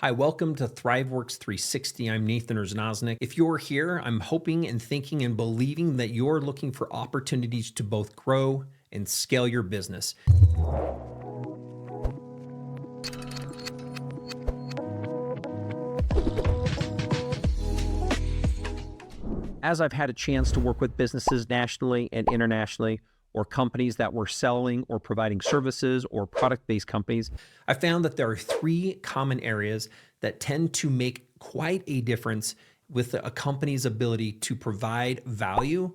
Hi, welcome to ThriveWorks 360. I'm Nathan Erznoznik. If you're here, I'm hoping and thinking and believing that you're looking for opportunities to both grow and scale your business. As I've had a chance to work with businesses nationally and internationally, or companies that were selling or providing services or product-based companies, I found that there are three common areas that tend to make quite a difference with a company's ability to provide value,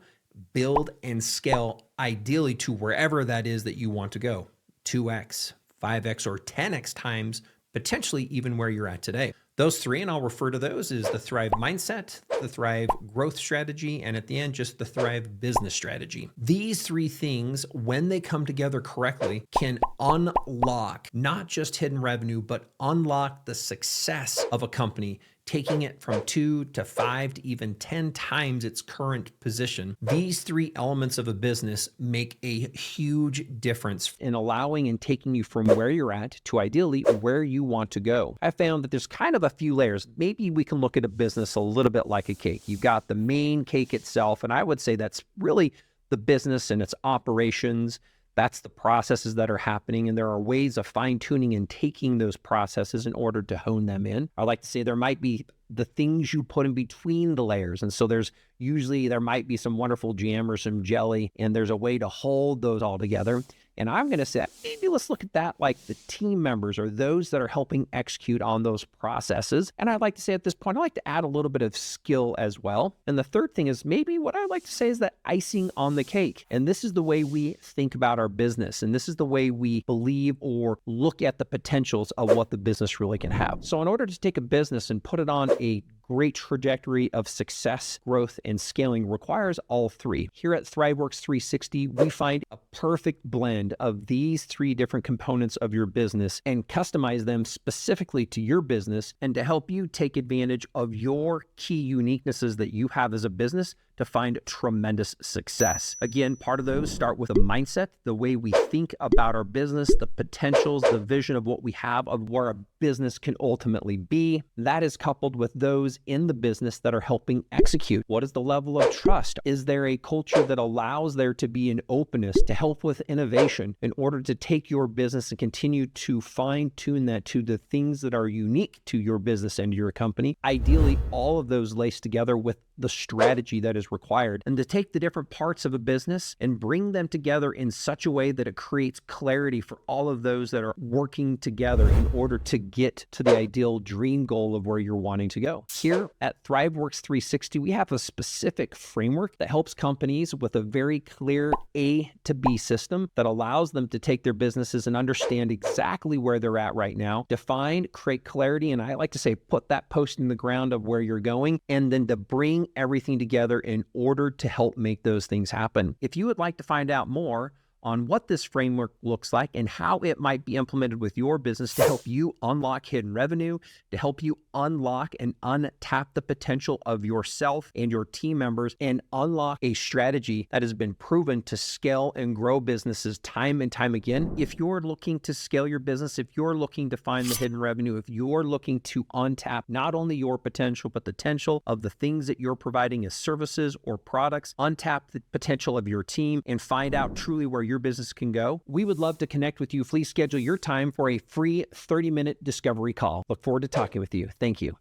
build, and scale ideally to wherever that is that you want to go. 2x, 5x, or 10x times, potentially even where you're at today. Those three, and I'll refer to those, is the Thrive mindset, the Thrive growth strategy, and at the end, just the Thrive business strategy. These three things, when they come together correctly, can unlock not just hidden revenue, but unlock the success of a company, taking it from 2 to 5 to even 10 times its current position. These three elements of a business make a huge difference in allowing and taking you from where you're at to ideally where you want to go. I found that there's kind of a few layers. Maybe we can look at a business a little bit like a cake. You've got the main cake itself, and I would say that's really the business and its operations. That's the processes that are happening, and there are ways of fine-tuning and taking those processes in order to hone them in. I like to say there might be the things you put in between the layers, and so there might be some wonderful jam or some jelly, and there's a way to hold those all together. And I'm going to say, maybe let's look at that like the team members or those that are helping execute on those processes. And I'd like to say at this point, I like to add a little bit of skill as well. And the third thing is maybe what I like to say is that icing on the cake. And this is the way we think about our business. And this is the way we believe or look at the potentials of what the business really can have. So in order to take a business and put it on a great trajectory of success, growth, and scaling requires all three. Here at ThriveWorks 360, we find a perfect blend of these three different components of your business and customize them specifically to your business and to help you take advantage of your key uniquenesses that you have as a business to find tremendous success. Again, part of those start with a mindset, the way we think about our business, the potentials, the vision of what we have of where a business can ultimately be. That is coupled with those in the business that are helping execute. What is the level of trust? Is there a culture that allows there to be an openness to help with innovation in order to take your business and continue to fine tune that to the things that are unique to your business and your company? Ideally, all of those laced together with the strategy that is required, and to take the different parts of a business and bring them together in such a way that it creates clarity for all of those that are working together in order to get to the ideal dream goal of where you're wanting to go. Here at ThriveWorks 360, we have a specific framework that helps companies with a very clear A to B system that allows them to take their businesses and understand exactly where they're at right now, define, create clarity, and I like to say put that post in the ground of where you're going, and then to bring everything together in order to help make those things happen. If you would like to find out more on what this framework looks like and how it might be implemented with your business to help you unlock hidden revenue, to help you unlock and untap the potential of yourself and your team members, and unlock a strategy that has been proven to scale and grow businesses time and time again. If you're looking to scale your business, if you're looking to find the hidden revenue, if you're looking to untap not only your potential, but the potential of the things that you're providing as services or products, untap the potential of your team, and find out truly where your business can go, we would love to connect with you. Please schedule your time for a free 30-minute discovery call. Look forward to talking with you. Thank you.